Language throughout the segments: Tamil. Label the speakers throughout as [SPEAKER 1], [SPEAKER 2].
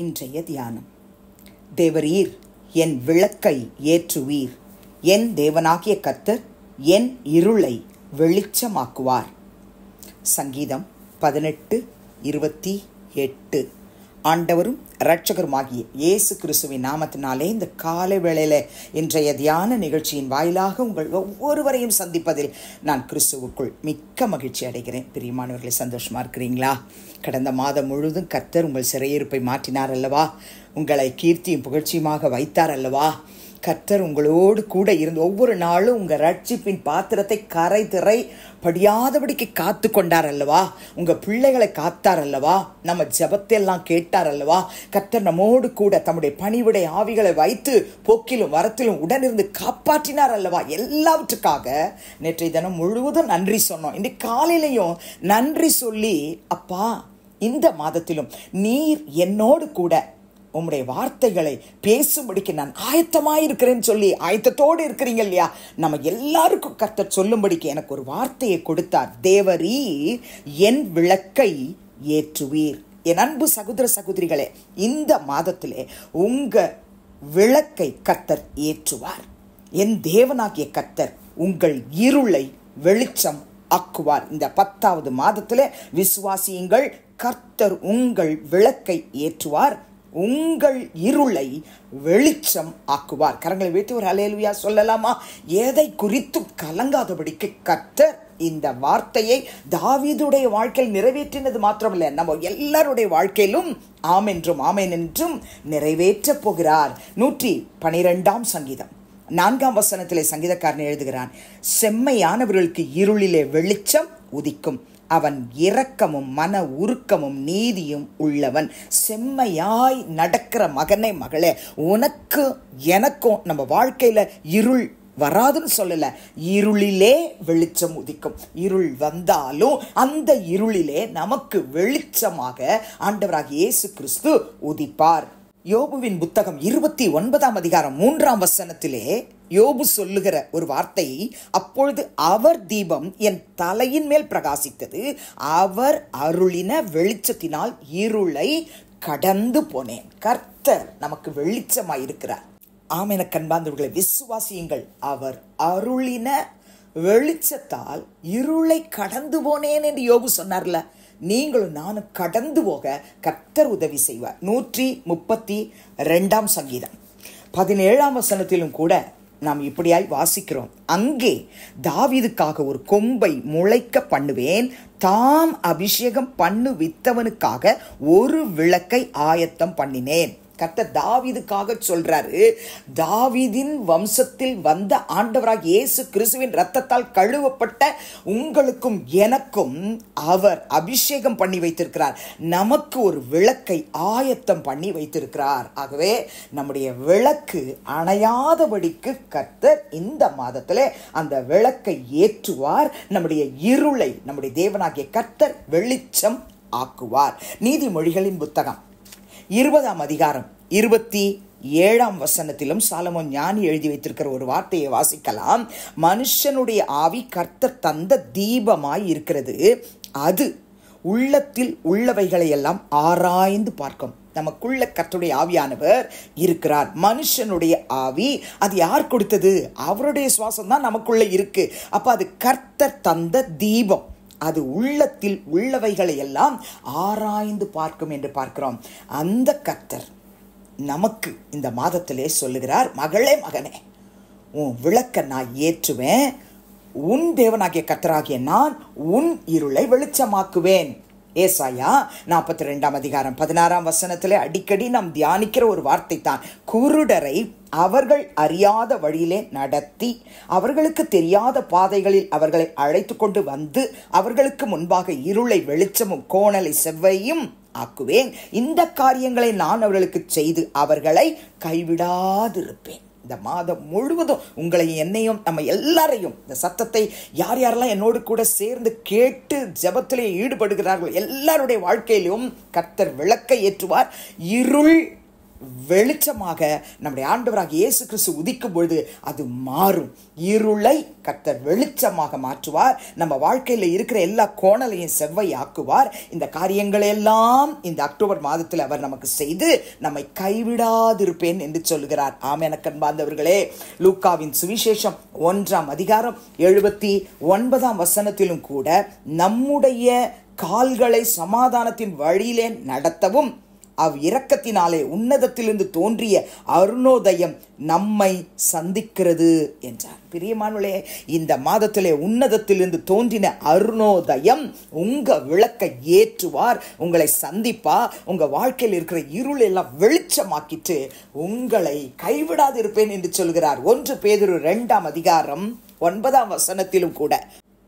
[SPEAKER 1] இன்றைய தியானம். தேவரீர் என் விளக்கை ஏற்றுவீர். என் தேவனாகிய கர்த்தர் என் இருளை வெளிச்சமாக்குவார். சங்கீதம் 18:28. ஆண்டவரும் இரட்சகருமாகிய இயேசு கிறிஸ்துவின் நாமத்தினாலே இந்த காலை வேளையில இன்றைய தியான நிகழ்ச்சியின் வாயிலாக உங்கள் ஒவ்வொருவரையும் சந்திப்பதில் நான் கிறிஸ்துவுக்குள் மிக்க மகிழ்ச்சி அடைகிறேன். பிரியமானவர்களை, சந்தோஷமா இருக்கிறீங்களா? கடந்த மாதம் முழுவதும் கர்த்தர் உங்கள் சிறையிருப்பை மாற்றினார் அல்லவா? உங்களை கீர்த்தியும் புகழ்ச்சியுமாக வைத்தார் அல்லவா? கர்த்தர் உங்களோடு கூட இருந்து ஒவ்வொரு நாளும் உங்கள் ரட்சிப்பின் பாத்திரத்தை கரை திரை படியாதபடிக்கு காத்து கொண்டார் அல்லவா? உங்கள் பிள்ளைகளை காத்தார் அல்லவா? நம்ம ஜெபத்தையெல்லாம் கேட்டார் அல்லவா? கர்த்தர் நம்மோடு கூட தம்முடைய பணிவிடை ஆவிகளை வைத்து போக்கிலும் வரத்திலும் உடனிருந்து காப்பாற்றினார் அல்லவா? எல்லாவற்றுக்காக நேற்றைய தினம் முழுவதும் நன்றி சொன்னோம். இன்றைக்கு காலையிலையும் நன்றி சொல்லி, அப்பா, இந்த மாதத்திலும் நீர் என்னோடு கூட உம்முடைய வார்த்தைகளை பேசும்படிக்கு நான் ஆயத்தமாயிருக்கிறேன்னு சொல்லி ஆயத்தத்தோடு இருக்கிறீங்க இல்லையா? நம்ம எல்லாருக்கும் கர்த்தர் சொல்லும்படிக்கு எனக்கு ஒரு வார்த்தையை கொடுத்தார். தேவரீர் என் விளக்கை ஏற்றுவீர். என் அன்பு சகோதர சகோதரிகளே, இந்த மாதத்திலே உங்க விளக்கை கர்த்தர் ஏற்றுவார். என் தேவனாகிய கர்த்தர் உங்கள் இருளை வெளிச்சம் ஆக்குவார். இந்த 10வது மாதத்திலே விசுவாசியுங்கள், கர்த்தர் உங்கள் விளக்கை ஏற்றுவார், உங்கள் இருளை வெளிச்சம் ஆக்குவார். கரங்களை வைத்து ஒரு அல்லேலூயா சொல்லலாமா? எதை குறித்து கலங்காதபடிக்கு கர்த்தர் இந்த வார்த்தையை தாவீதுடைய வாழ்க்கையில் நிறைவேற்றினது மாத்திரமல்ல, நம்ம எல்லாருடைய வாழ்க்கையிலும் ஆமென்றும் ஆமென் என்றும் நிறைவேற்ற போகிறார். 112ஆம் சங்கீதம் 4ஆம் வசனத்திலே சங்கீதக்காரன் எழுதுகிறான், செம்மையானவர்களுக்கு இருளிலே வெளிச்சம் உதிக்கும், அவன் இரக்கமும் மன உருக்கமும் நீதியும் உள்ளவன். செம்மையாய் நடக்கிற மகனே மகளே, உனக்கு எனக்கும் நம்ம வாழ்க்கையில இருள் வராதுன்னு சொல்லல, இருளிலே வெளிச்சம் உதிக்கும். இருள் வந்தாலும் அந்த இருளிலே நமக்கு வெளிச்சமாக ஆண்டவராகிய இயேசு கிறிஸ்து உதிப்பார். யோபுவின் புத்தகம் 29ஆம் அதிகாரம் 3ஆம் வசனத்திலே யோபு சொல்லுகிற ஒரு வார்த்தை, அப்பொழுது அவர் தீபம் என் தலையின் மேல் பிரகாசித்தது, அவர் அருளின வெளிச்சத்தினால் இருளை கடந்து போனேன். கர்த்தர் நமக்கு வெளிச்சமாயிருக்கிறார். ஆமென கண்பார்ந்தவர்களை, விசுவாசியுங்கள், அவர் அருளின வெளிச்சத்தால் இருளை கடந்து போனேன் என்று யோபு சொன்னார்ல. நீங்களும் நானும் கடந்து போக கர்த்தர் உதவி செய்வார். 132ஆம் சங்கீதம் 17ஆம் வசனத்திலும் கூட நாம் இப்படியாய் வாசிக்கிறோம், அங்கே தாவீதுக்காக ஒரு கொம்பை முளைக்க பண்ணுவேன், தாம் அபிஷேகம் பண்ணுவித்தவனுக்காக ஒரு விளக்கை ஆயத்தம் பண்ணினேன். கர்த்தர் தாவீதுக்காக சொல்றாரு. தாவீதின் வம்சத்தில் வந்த ஆண்டவராக இயேசு கிறிஸ்துவின் இரத்தத்தால் கழுவப்பட்ட உங்களுக்கும் எனக்கும் அவர் அபிஷேகம் பண்ணி வைத்திருக்கிறார். நமக்கு ஒரு விளக்கை ஆயத்தம் பண்ணி வைத்திருக்கிறார். ஆகவே நம்முடைய விளக்கு அணையாதபடிக்கு கர்த்தர் இந்த மாதத்திலே அந்த விளக்கை ஏற்றுவார். நம்முடைய இருளை நம்முடைய தேவனாகிய கர்த்தர் வெளிச்சம் ஆக்குவார். நீதிமொழிகளின் புத்தகம் 20ஆம் அதிகாரம் 27ஆம் வசனத்திலும் சாலமோன் ஞானி எழுதி வைத்திருக்கிற ஒரு வார்த்தையை வாசிக்கலாம். மனுஷனுடைய ஆவி கர்த்தர் தந்த தீபமாய் இருக்கிறது, அது உள்ளத்தில் உள்ளவைகளை எல்லாம் ஆராய்ந்து பார்க்கும். நமக்குள்ள கர்த்தருடைய ஆவியானவர் இருக்கிறார். மனுஷனுடைய ஆவி அது யார் கொடுத்தது? அவருடைய சுவாசம் தான் நமக்குள்ள இருக்கு. அப்ப அது கர்த்தர் தந்த தீபம், அது உள்ளத்தில் உள்ளவைகளை எல்லாம் ஆராய்ந்து பார்க்கும் என்று பார்க்கிறோம். அந்த கர்த்தர் நமக்கு இந்த மாதத்திலே சொல்லுகிறார், மகளே மகனே, உன் விளக்க நான் ஏற்றுவேன், உன் தேவனாகிய கர்த்தராகிய நான் உன் இருளை வெளிச்சமாக்குவேன். ஏசாயா 42ஆம் அதிகாரம் 16ஆம் வசனத்திலே அடிக்கடி நாம் தியானிக்கிற ஒரு வார்த்தை தான். குருடரை அவர்கள் அறியாத வழியிலே நடத்தி அவர்களுக்கு தெரியாத பாதைகளில் அவர்களை அழைத்து கொண்டு வந்து அவர்களுக்கு முன்பாக இருளை வெளிச்சமும் கோணலை செவ்வையும் ஆக்குவேன். இந்த காரியங்களை நான் அவர்களுக்கு செய்து அவர்களை கைவிடாதிருப்பேன். இந்த மாதம் முழுவதும் உங்களையும் என்னையும் நம்ம எல்லாரையும் இந்த சத்தத்தை யார் யாரெல்லாம் என்னோடு கூட சேர்ந்து கேட்டு ஜெபத்திலே ஈடுபடுகிறார்கள் எல்லாருடைய வாழ்க்கையிலும் கர்த்தர் விளக்கை ஏற்றுவார். இருள் வெளிச்சமாக நம்முடைய ஆண்டவராக இயேசு கிறிஸ்து உதிக்கும் பொழுது அது மாறும். இருளை கர்த்தர் வெளிச்சமாக மாற்றுவார். நம்ம வாழ்க்கையில் இருக்கிற எல்லா கோணலையும் செவ்வையாக்குவார். இந்த காரியங்கள் எல்லாம் இந்த அக்டோபர் மாதத்தில் அவர் நமக்கு செய்து நம்மை கைவிடாதிருப்பேன் என்று சொல்லுகிறார். ஆமென் அன்பார்ந்தவர்களே, லூக்காவின் சுவிசேஷம் 1ஆம் அதிகாரம் 79ஆம் வசனத்திலும் கூட நம்முடைய கால்களை சமாதானத்தின் வழியிலே நடத்தவும் இரக்கத்தினாலே உன்னதத்திலிருந்து தோன்றிய அருணோதயம் நம்மை சந்திக்கிறது என்றார். பிரியமானவர்களே, இந்த மாதத்திலே உன்னதத்திலிருந்து தோன்றின அருணோதயம் உங்க விளக்கை ஏற்றுவார், உங்களை சந்திப்பா, உங்க வாழ்க்கையில் இருக்கிற இருள் எல்லாம் வெளிச்சமாக்கிட்டு உங்களை கைவிடாது இருப்பேன் என்று சொல்கிறார். 1 பேதுரு 2ஆம் அதிகாரம் 9ஆம் வசனத்திலும் கூட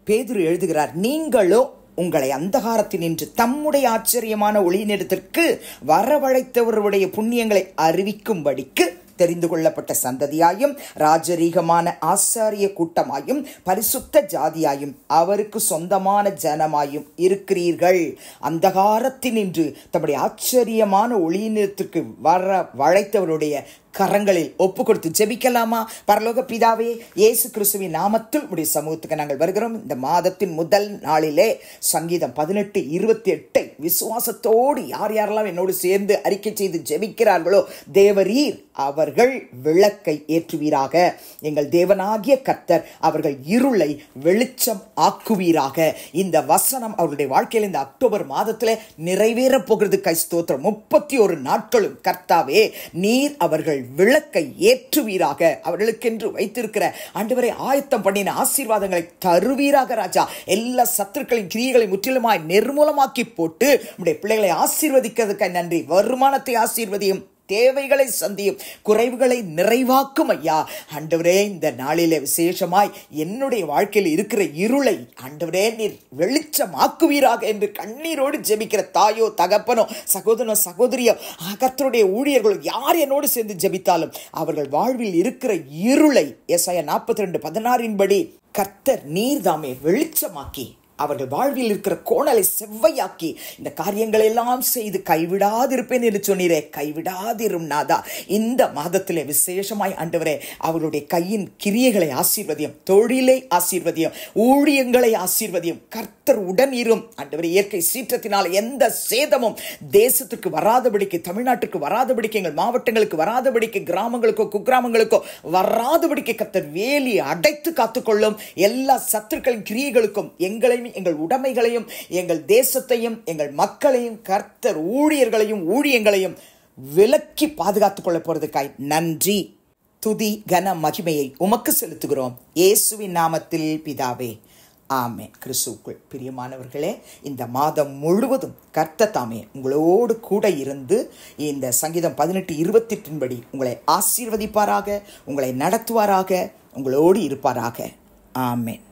[SPEAKER 1] பேதுரு எழுதுகிறார், நீங்களோ உங்களை அந்தகாரத்தினின்று தம்முடைய ஆச்சரியமான ஒளியினிடத்திற்கு வரவழைத்தவருடைய புண்ணியங்களை அறிவிக்கும்படிக்கு தெரிந்து கொள்ளப்பட்ட சந்ததியாயும் ராஜரீகமான ஆசாரிய கூட்டமாயும் பரிசுத்த ஜாதியாயும் அவருக்கு சொந்தமான ஜனமாயும் இருக்கிறீர்கள். அந்தகாரத்தினின்று தம்முடைய ஆச்சரியமான ஒளியினிடத்திற்கு வரவழைத்தவருடைய கரங்களில் ஒப்பு கொடுத்து ஜெபிக்கலாமா? பரலோக பிதாவே, இயேசு கிறிஸ்துவின் நாமத்தில் உடைய சமூகத்துக்கு நாங்கள் வருகிறோம். இந்த மாதத்தின் முதல் நாளிலே சங்கீதம் 18:28 விசுவாசத்தோடு யார் யாரெல்லாம் என்னோடு சேர்ந்து அறிக்கை செய்து ஜெபிக்கிறார்களோ தேவரீர் அவர்கள் விளக்கை ஏற்றுவீராக. எங்கள் தேவனாகிய கர்த்தர் அவர்கள் இருளை வெளிச்சம் ஆக்குவீராக. இந்த வசனம் அவருடைய வாழ்க்கையில் இந்த அக்டோபர் மாதத்தில் நிறைவேறப் போகிறது. ஸ்தோத்திரம். 31 நாட்களும் கர்த்தாவே நீர் அவர்கள் விளக்கை ஏற்றுவீராக. அவர்களுக்கென்று வைத்திருக்கிற ஆண்டவரை ஆயத்தம் பண்ணின ஆசீர்வாதங்களை தருவீராக ராஜா. எல்லா சத்துருக்களின் கிரியைகளை முற்றிலுமாய் நிர்மூலமாக்கி போட்டு நம்முடைய பிள்ளைகளை ஆசீர்வதிக்கிறதுக்கு நன்றி. வருமானத்தை ஆசீர்வதியும், தேவைகளை சந்தியும், குறைவுகளை நிறைவாக்கும் ஐயா. ஆண்டவரே, இந்த நாளிலே விசேஷமாய் என்னுடைய வாழ்க்கையில் இருக்கிற இருளை ஆண்டவரே நீர் வெளிச்சமாக்குவீராக என்று கண்ணீரோடு ஜெபிக்கிற தாயோ தகப்பனோ சகோதரனோ சகோதரியோ கர்த்தருடைய ஊழியர்களோ யார் என்னோடு சேர்ந்து ஜெபித்தாலும் அவர்கள் வாழ்வில் இருக்கிற இருளை ஏசாயா 42:16 படி கர்த்தர் நீர் தாமே வெளிச்சமாக்கி அவர்கள் வாழ்வில் இருக்கிற கோணலை செவ்வையாக்கி இந்த காரியங்கள் எல்லாம் செய்து கைவிடாதிருப்பேன் என்று சொன்னீரே. கைவிடாதிரும் நாதா. இந்த மாதத்திலே விசேஷமாய் ஆண்டவரே அவர்களுடைய கையின் கிரியைகளை ஆசீர்வதியும், தொழிலை ஆசீர்வதியும், ஊழியங்களை ஆசீர்வதியும். கர்த்தர் உடன் இரும் ஆண்டவரே. இயற்கை சீற்றத்தினால் எந்த சேதமும் தேசத்துக்கு வராதபடிக்கு, தமிழ்நாட்டுக்கு வராதபடிக்கு, எங்கள் மாவட்டங்களுக்கு வராதபடிக்கு, கிராமங்களுக்கோ குக்கிராமங்களுக்கோ வராதபடிக்கு கர்த்தர் வேலி அடைத்து காத்துக்கொள்ளும். எல்லா சத்துருக்களின் கிரியைகளுக்கும் எங்களையும் எங்கள் உடைமைகளையும் எங்கள் தேசத்தையும் எங்கள் மக்களையும் கர்த்தர் ஊழியர்களையும் ஊழியங்களையும் விலக்கி பாதுகாத்துக் கொள்ள போறதுக்காய் நன்றி. துதி கன மகிமையை உமக்கு செலுத்துகிறோம் இயேசுவின் நாமத்தில் பிதாவே, ஆமென். கிறிஸ்துவுக்குள் பிரியமானவர்களே, இந்த மாதம் முழுவதும் கர்த்தர் தாமே உங்களோடு கூட இருந்து இந்த சங்கீதம் 18:28 படி உங்களை ஆசீர்வதிப்பாராக, உங்களை நடத்துவாராக, உங்களோடு இருப்பாராக. ஆமென்.